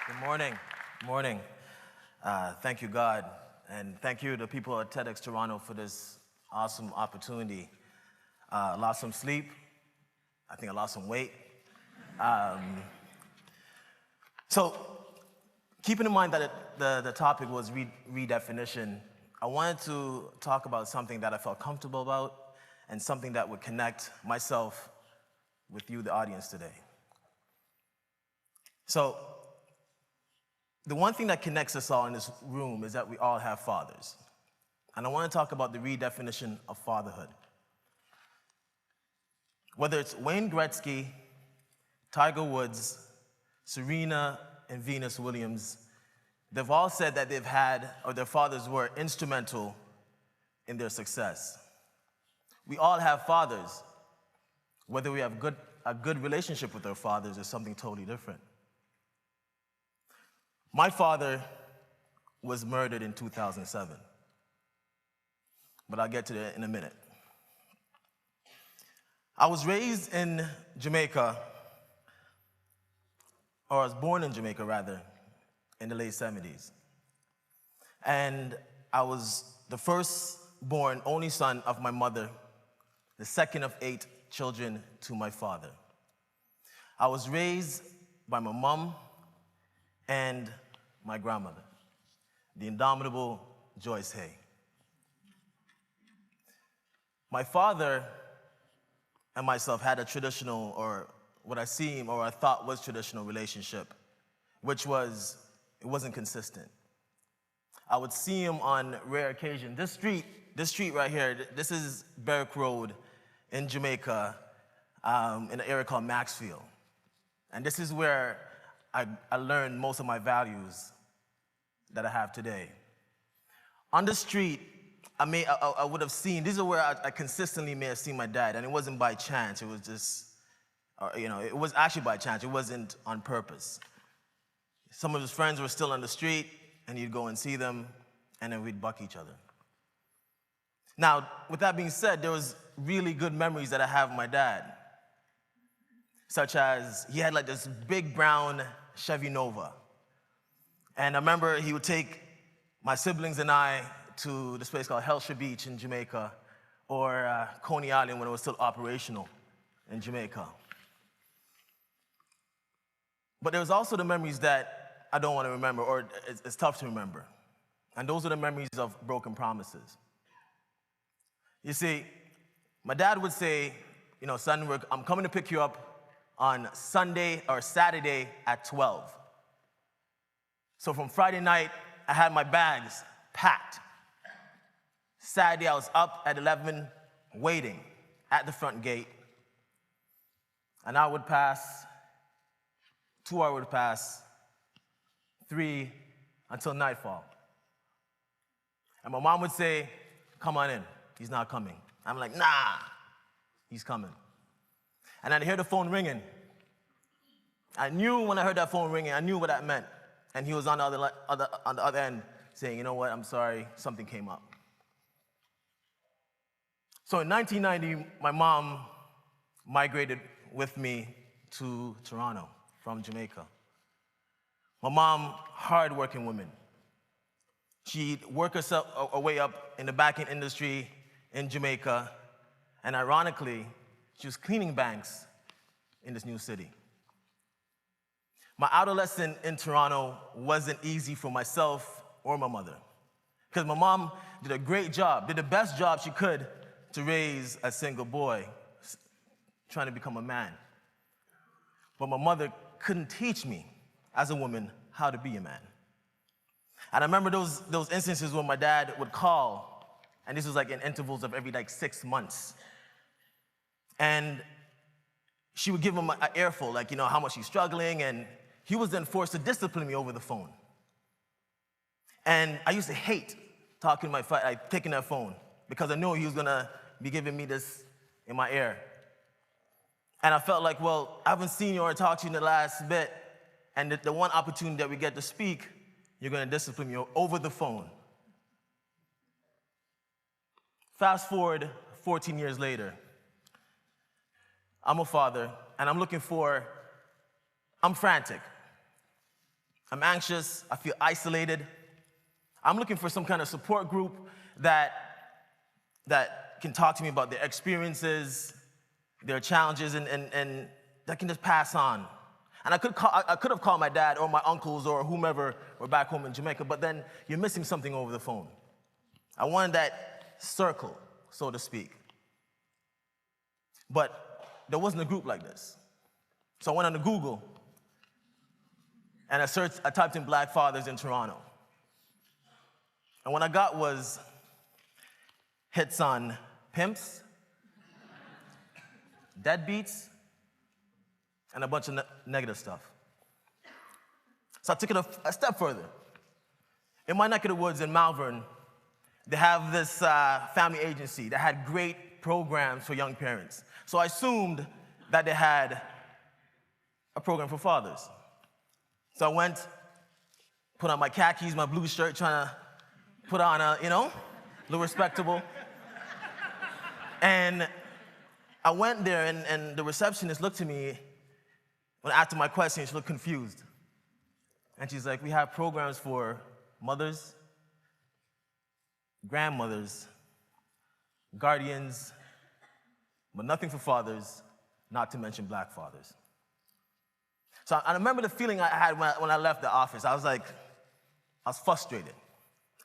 Good morning. Good morning. Thank you, God, and thank you to people at TEDxToronto for this awesome opportunity. Lost some sleep. I think I lost some weight. So, keeping in mind that the topic was redefinition, I wanted to talk about something that I felt comfortable about and something that would connect myself with you, the audience, today. So, the one thing that connects us all in this room is that we all have fathers. And I want to talk about the redefinition of fatherhood. Whether it's Wayne Gretzky, Tiger Woods, Serena and Venus Williams, they've all said that they've had, or their fathers were instrumental in their success. We all have fathers. Whether we have a good relationship with our fathers is something totally different. My father was murdered in 2007, but I'll get to that in a minute. I was raised in Jamaica, or I was born in Jamaica, rather, in the late 70s. And I was the firstborn, only son of my mother, the second of 8 children to my father. I was raised by my mom and my grandmother, the indomitable Joyce Hay. My father and myself had a traditional, or what I seem or I thought was traditional relationship, which was, it wasn't consistent. I would see him on rare occasion. This street right here, this is Berwick Road in Jamaica, in an area called Maxfield. And this is where I learned most of my values that I have today. On the street, I would have seen, these are where I consistently may have seen my dad, and it wasn't by chance, it was just, it was actually by chance, it wasn't on purpose. Some of his friends were still on the street, and he'd go and see them, and then we'd buck each other. Now, with that being said, there was really good memories that I have of my dad, such as he had like this big brown Chevy Nova. And I remember he would take my siblings and I to this place called Hellshire Beach in Jamaica, or Coney Island when it was still operational in Jamaica. But there was also the memories that I don't want to remember, or it's tough to remember. And those are the memories of broken promises. You see, my dad would say, son, I'm coming to pick you up on Sunday or Saturday at 12. So from Friday night, I had my bags packed. Saturday, I was up at 11 waiting at the front gate. An hour would pass, 2 hours would pass, 3 until nightfall. And my mom would say, come on in, he's not coming. I'm like, nah, he's coming. And I'd hear the phone ringing. I knew when I heard that phone ringing, I knew what that meant. And he was on the other end saying, you know what, I'm sorry, something came up. So in 1990, my mom migrated with me to Toronto from Jamaica. My mom, hard-working woman. She'd work herself her way up in the banking industry in Jamaica, and ironically, she was cleaning banks in this new city. My adolescence in Toronto wasn't easy for myself or my mother, because my mom did a great job, did the best job she could to raise a single boy trying to become a man. But my mother couldn't teach me, as a woman, how to be a man. And I remember those instances when my dad would call, and this was like in intervals of every 6 months. And she would give him an earful, how much he's struggling, and he was then forced to discipline me over the phone. And I used to hate taking that phone, because I knew he was gonna be giving me this in my ear. And I felt like, well, I haven't seen you or talked to you in the last bit, and the one opportunity that we get to speak, you're gonna discipline me over the phone. Fast forward 14 years later, I'm a father, and I'm frantic. I'm anxious, I feel isolated. I'm looking for some kind of support group that can talk to me about their experiences, their challenges, and that can just pass on. And I could have called my dad or my uncles or whomever were back home in Jamaica, but then you're missing something over the phone. I wanted that circle, so to speak. But there wasn't a group like this. So I went on to Google, and I typed in Black fathers in Toronto. And what I got was hits on pimps, deadbeats, and a bunch of negative stuff. So I took it a step further. In my neck of the woods in Malvern, they have this family agency that had great programs for young parents. So I assumed that they had a program for fathers. So I went, put on my khakis, my blue shirt, trying to put on a little respectable. And I went there, and the receptionist looked at me when after my question. She looked confused. And she's like, we have programs for mothers, grandmothers, guardians, but nothing for fathers, not to mention Black fathers. So I remember the feeling I had when I left the office. I was frustrated,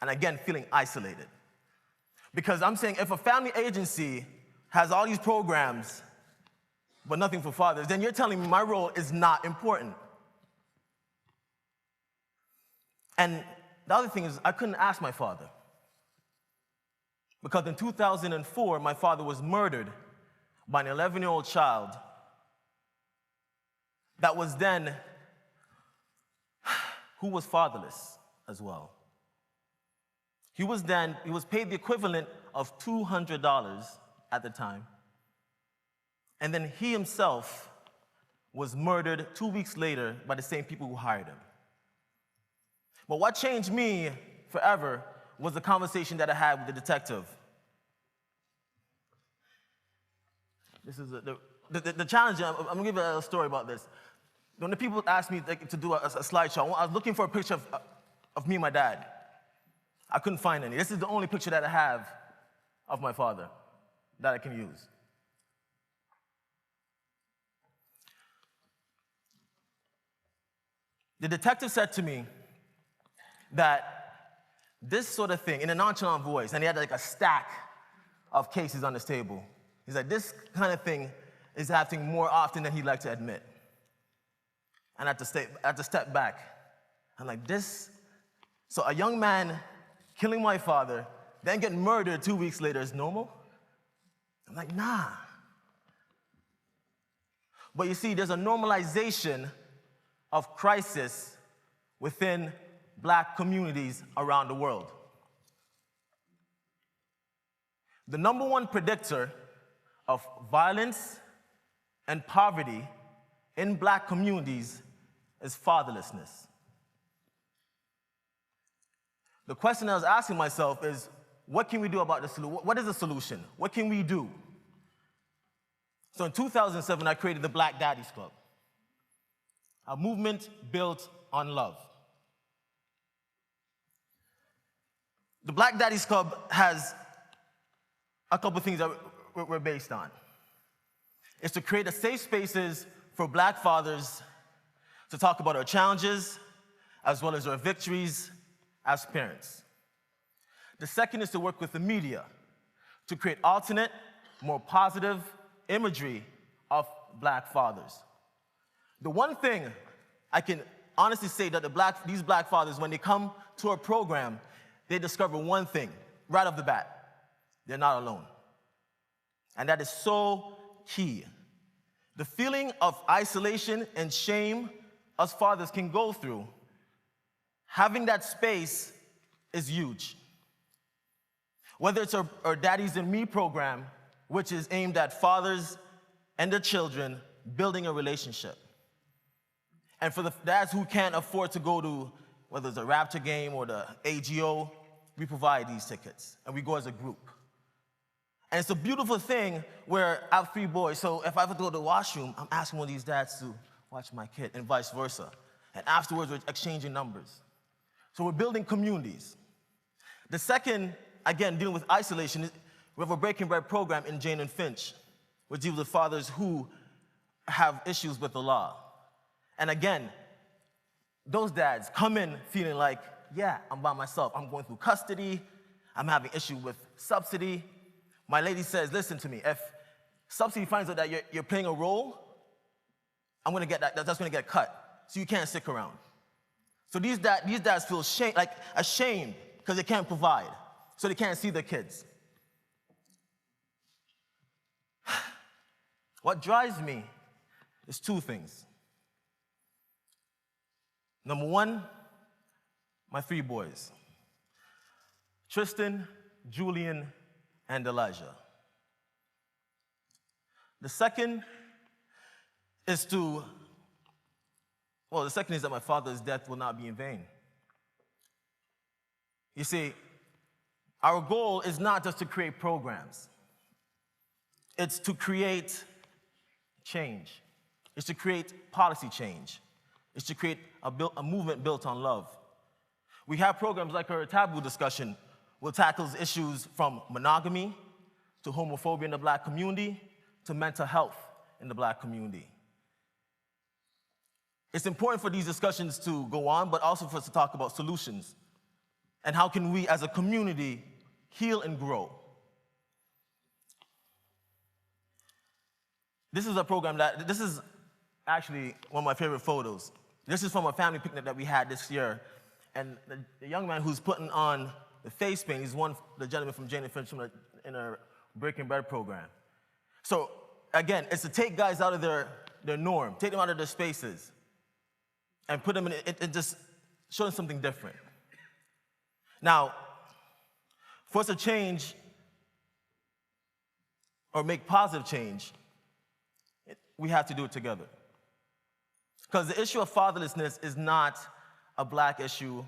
and again, feeling isolated. Because I'm saying, if a family agency has all these programs, but nothing for fathers, then you're telling me my role is not important. And the other thing is, I couldn't ask my father. Because in 2004, my father was murdered by an 11-year-old child that was then, who was fatherless as well. He was paid the equivalent of $200 at the time. And then he himself was murdered 2 weeks later by the same people who hired him. But what changed me forever was the conversation that I had with the detective. This is the challenge. I'm going to give you a story about this. When the people asked me to do a slideshow, I was looking for a picture of me and my dad. I couldn't find any. This is the only picture that I have of my father that I can use. The detective said to me that this sort of thing, in a nonchalant voice, and he had like a stack of cases on his table. He's like, this kind of thing is happening more often than he'd like to admit. And I had to step back. I'm like, this? So a young man killing my father, then getting murdered 2 weeks later is normal? I'm like, nah. But you see, there's a normalization of crisis within Black communities around the world. The number one predictor of violence and poverty in Black communities is fatherlessness. The question I was asking myself is, what can we do about this? What is the solution? What can we do? So in 2007, I created the Black Daddies Club, a movement built on love. The Black Daddies Club has a couple things that we're based on. It's to create a safe spaces for Black fathers to talk about our challenges as well as our victories as parents. The second is to work with the media to create alternate, more positive imagery of Black fathers. The one thing I can honestly say that these Black fathers, when they come to our program, they discover one thing right off the bat: they're not alone. And that is so key. The feeling of isolation and shame us fathers can go through, having that space is huge. Whether it's our Daddies and Me program, which is aimed at fathers and their children building a relationship. And for the dads who can't afford to go to, whether it's a Raptor game or the AGO, we provide these tickets, and we go as a group. And it's a beautiful thing where I have 3 boys, so if I have to go to the washroom, I'm asking one of these dads to watch my kid, and vice versa. And afterwards, we're exchanging numbers. So we're building communities. The second, again, dealing with isolation, we have a Breaking Bread program in Jane and Finch, which deals with fathers who have issues with the law. And again, those dads come in feeling like, yeah, I'm by myself. I'm going through custody. I'm having issue with subsidy. My lady says, listen to me, if subsidy finds out that you're playing a role, I'm gonna get that's gonna get cut. So you can't stick around. So these dads feel ashamed because they can't provide. So they can't see their kids. What drives me is two things. Number one, my three boys, Tristan, Julian, and Elijah. The second is that my father's death will not be in vain. You see, our goal is not just to create programs. It's to create change. It's to create policy change. It's to create a movement built on love. We have programs like our taboo discussion, which tackles issues from monogamy to homophobia in the Black community to mental health in the Black community. It's important for these discussions to go on, but also for us to talk about solutions and how can we as a community heal and grow. This is a program this is actually one of my favorite photos. This is from a family picnic that we had this year. And the young man who's putting on the face paint, he's the gentleman from Jane and Finch in our Breaking Bread program. So again, it's to take guys out of their norm, take them out of their spaces, and put them in it just show them something different. Now, for us to change or make positive change, we have to do it together. Because the issue of fatherlessness is not a Black issue,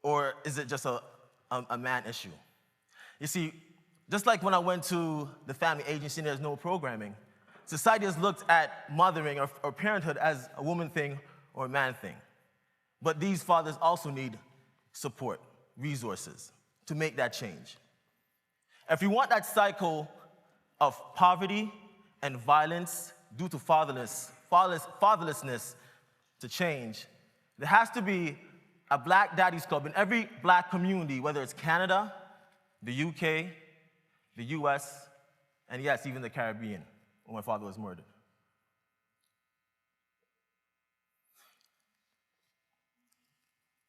or is it just a man issue? You see, just like when I went to the family agency and there's no programming, society has looked at mothering or parenthood as a woman thing or a man thing. But these fathers also need support, resources to make that change. If we want that cycle of poverty and violence due to fatherlessness to change, there has to be a Black Daddies Club in every Black community, whether it's Canada, the UK, the US, and yes, even the Caribbean, where my father was murdered.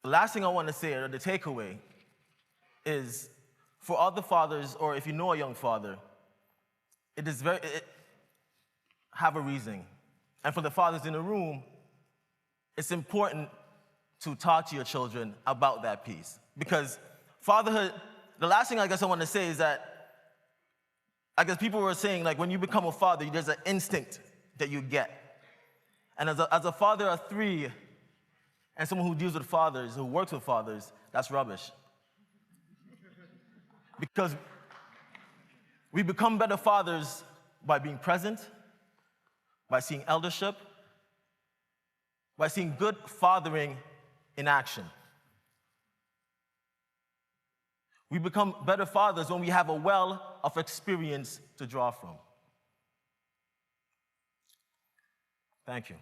The last thing I want to say, or the takeaway, is for other fathers, or if you know a young father, have a reason. And for the fathers in the room, it's important to talk to your children about that piece. Because fatherhood, the last thing I guess I want to say is that, I guess people were saying, like, when you become a father, there's an instinct that you get. And as a father of three, and someone who deals with fathers, who works with fathers, that's rubbish. Because we become better fathers by being present, by seeing eldership, by seeing good fathering in action. We become better fathers when we have a well of experience to draw from. Thank you.